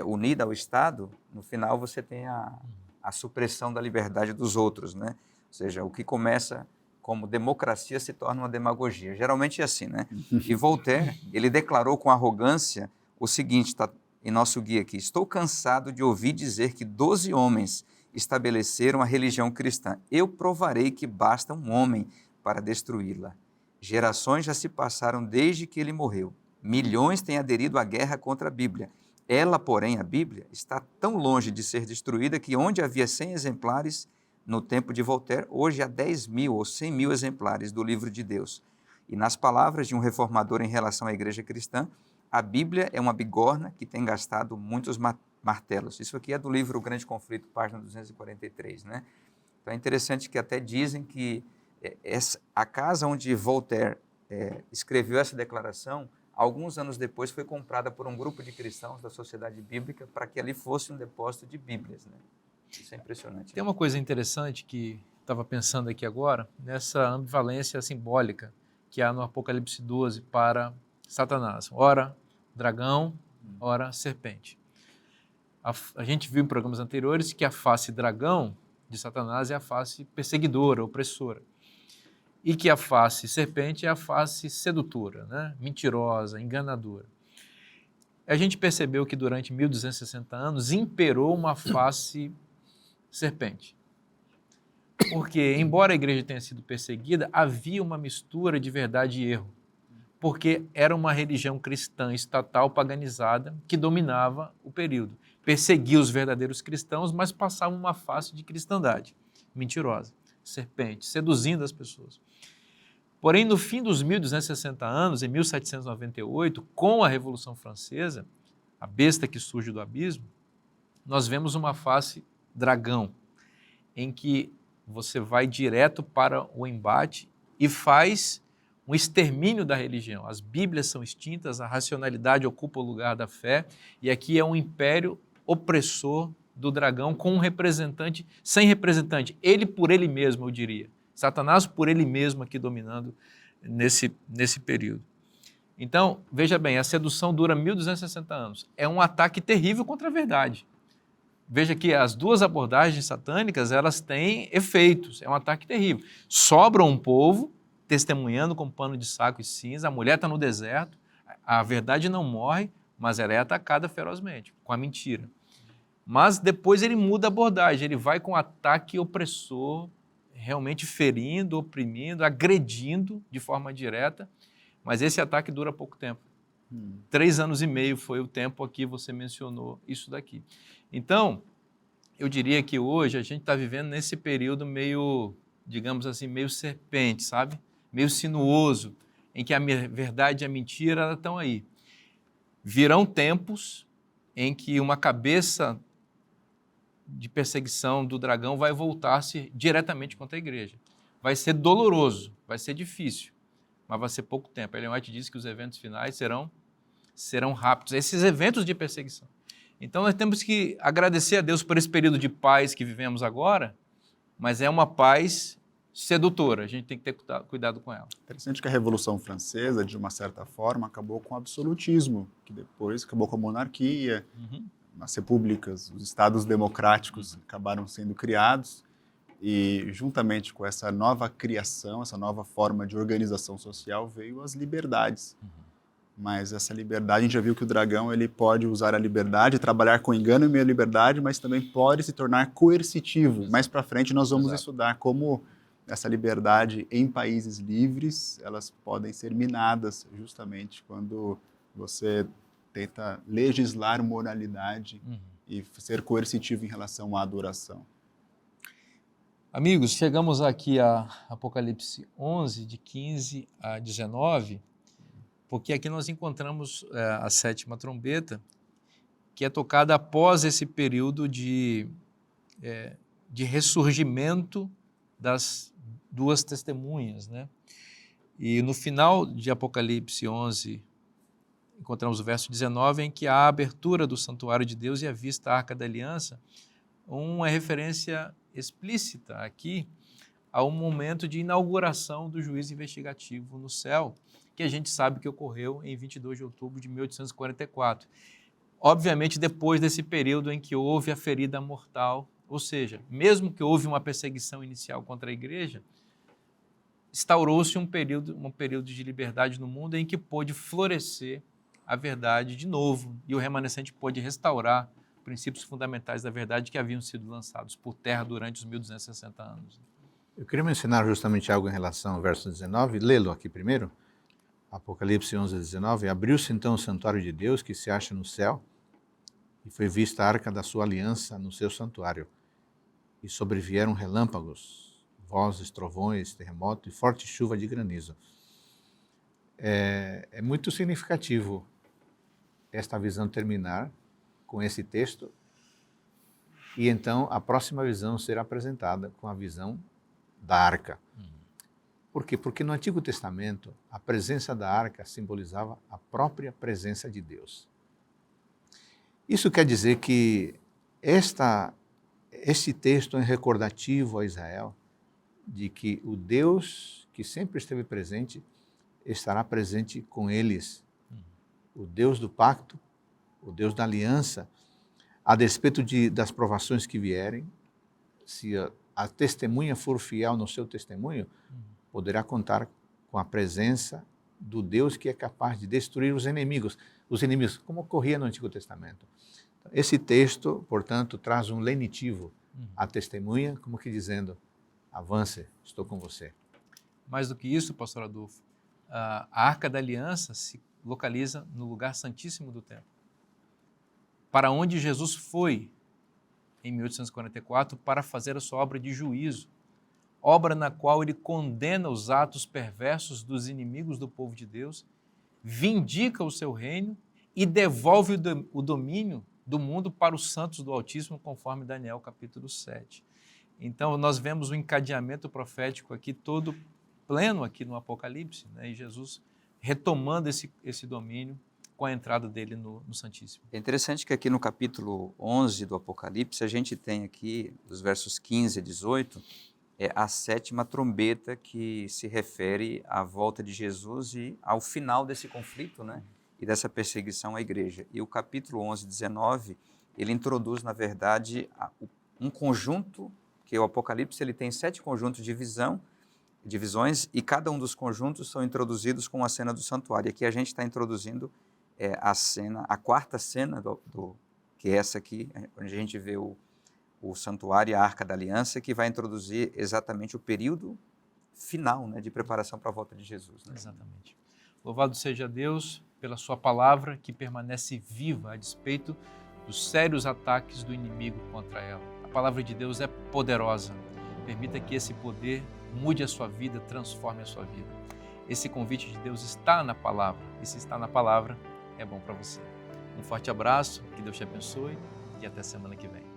B: unida ao Estado, no final você tem a supressão da liberdade dos outros, né? Ou seja, o que começa como democracia se torna uma demagogia. Geralmente é assim, né? E Voltaire, ele declarou com arrogância o seguinte, está em nosso guia aqui: estou cansado de ouvir dizer que 12 homens estabeleceram a religião cristã. Eu provarei que basta um homem para destruí-la. Gerações já se passaram desde que ele morreu. Milhões têm aderido à guerra contra a Bíblia. Ela, porém, a Bíblia, está tão longe de ser destruída que onde havia 100 exemplares no tempo de Voltaire, hoje há 10.000 ou 100.000 exemplares do livro de Deus. E nas palavras de um reformador em relação à igreja cristã, a Bíblia é uma bigorna que tem gastado muitos martelos. Isso aqui é do livro O Grande Conflito, página 243, né? Então é interessante que até dizem que a casa onde Voltaire escreveu essa declaração, alguns anos depois foi comprada por um grupo de cristãos da Sociedade Bíblica para que ali fosse um depósito de Bíblias, né? Isso é impressionante.
A: Tem uma coisa interessante que estava pensando aqui agora, nessa ambivalência simbólica que há no Apocalipse 12 para Satanás. Ora dragão, ora serpente. A gente viu em programas anteriores que a face dragão de Satanás é a face perseguidora, opressora. E que a face serpente é a face sedutora, né? Mentirosa, enganadora. A gente percebeu que durante 1260 anos imperou uma face serpente. Porque, embora a igreja tenha sido perseguida, havia uma mistura de verdade e erro. Porque era uma religião cristã estatal paganizada que dominava o período. Perseguia os verdadeiros cristãos, mas passava uma face de cristandade mentirosa, serpente, seduzindo as pessoas. Porém, no fim dos 1260 anos, em 1798, com a Revolução Francesa, a besta que surge do abismo, nós vemos uma face dragão, em que você vai direto para o embate e faz um extermínio da religião. As Bíblias são extintas, a racionalidade ocupa o lugar da fé, e aqui é um império opressor do dragão com um representante, sem representante, ele por ele mesmo, eu diria. Satanás por ele mesmo aqui dominando nesse período. Então, veja bem, a sedução dura 1260 anos. É um ataque terrível contra a verdade. Veja que as duas abordagens satânicas, elas têm efeitos. É um ataque terrível. Sobra um povo testemunhando com pano de saco e cinza, a mulher está no deserto, a verdade não morre, mas ela é atacada ferozmente, com a mentira. Mas depois ele muda a abordagem, ele vai com ataque opressor, realmente ferindo, oprimindo, agredindo de forma direta, mas esse ataque dura pouco tempo. 3 anos e meio foi o tempo aqui, você mencionou isso daqui. Então, eu diria que hoje a gente está vivendo nesse período meio, digamos assim, meio serpente, sabe? Meio sinuoso, em que a verdade e a mentira estão aí. Virão tempos em que uma cabeça de perseguição do dragão vai voltar-se diretamente contra a igreja. Vai ser doloroso, vai ser difícil, mas vai ser pouco tempo. Ellen White diz que os eventos finais serão rápidos, esses eventos de perseguição. Então nós temos que agradecer a Deus por esse período de paz que vivemos agora, mas é uma paz sedutora, a gente tem que ter cuidado com ela.
C: Interessante que a Revolução Francesa, de uma certa forma, acabou com o absolutismo, que depois acabou com a monarquia, as repúblicas, os estados democráticos acabaram sendo criados, e juntamente com essa nova criação, essa nova forma de organização social, veio as liberdades. Mas essa liberdade, a gente já viu que o dragão ele pode usar a liberdade, trabalhar com engano e meia liberdade, mas também pode se tornar coercitivo. Mais para frente nós vamos estudar como essa liberdade em países livres, elas podem ser minadas justamente quando você tenta legislar moralidade e ser coercitivo em relação à adoração.
A: Amigos, chegamos aqui a Apocalipse 11, de 15 a 19, porque aqui nós encontramos a 7ª trombeta, que é tocada após esse período de ressurgimento das duas testemunhas, né? E no final de Apocalipse 11, encontramos o verso 19, em que há a abertura do santuário de Deus e a vista à Arca da Aliança, uma referência explícita aqui a um momento de inauguração do juízo investigativo no céu, que a gente sabe que ocorreu em 22 de outubro de 1844. Obviamente, depois desse período em que houve a ferida mortal, ou seja, mesmo que houve uma perseguição inicial contra a igreja, instaurou-se um período de liberdade no mundo em que pôde florescer a verdade de novo, e o remanescente pôde restaurar princípios fundamentais da verdade que haviam sido lançados por terra durante os 1260 anos.
D: Eu queria mencionar justamente algo em relação ao verso 19, lê-lo aqui primeiro. Apocalipse 11, 19. Abriu-se então o santuário de Deus que se acha no céu, e foi vista a arca da sua aliança no seu santuário. E sobrevieram relâmpagos, vozes, trovões, terremoto e forte chuva de granizo. É muito significativo esta visão terminar com esse texto, e então a próxima visão ser apresentada com a visão da arca. Por quê? Porque no Antigo Testamento a presença da arca simbolizava a própria presença de Deus. Isso quer dizer que este texto é recordativo a Israel de que o Deus que sempre esteve presente estará presente com eles. O Deus do pacto, o Deus da aliança. a despeito das provações que vierem, se a testemunha for fiel no seu testemunho, poderá contar com a presença do Deus que é capaz de destruir os inimigos, como ocorria no Antigo Testamento. Esse texto, portanto, traz um lenitivo à testemunha, como que dizendo, avance, estou com você.
A: Mais do que isso, pastor Adolfo, a Arca da Aliança se localiza no lugar santíssimo do templo, para onde Jesus foi em 1844 para fazer a sua obra de juízo, obra na qual ele condena os atos perversos dos inimigos do povo de Deus, vindica o seu reino e devolve o domínio do mundo para os santos do Altíssimo, conforme Daniel capítulo 7. Então, nós vemos o encadeamento profético aqui todo pleno aqui no Apocalipse, né? E Jesus retomando esse domínio com a entrada dele no Santíssimo.
B: É interessante que aqui no capítulo 11 do Apocalipse, a gente tem aqui, dos versos 15 a 18, a 7ª trombeta, que se refere à volta de Jesus e ao final desse conflito, né? E dessa perseguição à igreja. E o capítulo 11, 19, ele introduz, na verdade, um conjunto, que o Apocalipse ele tem 7 conjuntos de divisões, e cada um dos conjuntos são introduzidos com a cena do santuário. Aqui a gente está introduzindo a 4ª cena, que é essa aqui, onde a gente vê o santuário e a Arca da Aliança, que vai introduzir exatamente o período final, né, de preparação para a volta de Jesus. Né?
A: Exatamente. Louvado seja Deus pela sua palavra, que permanece viva a despeito dos sérios ataques do inimigo contra ela. A palavra de Deus é poderosa. Permita que esse poder mude a sua vida, transforme a sua vida. Esse convite de Deus está na palavra, e se está na palavra, é bom para você. Um forte abraço, que Deus te abençoe e até semana que vem.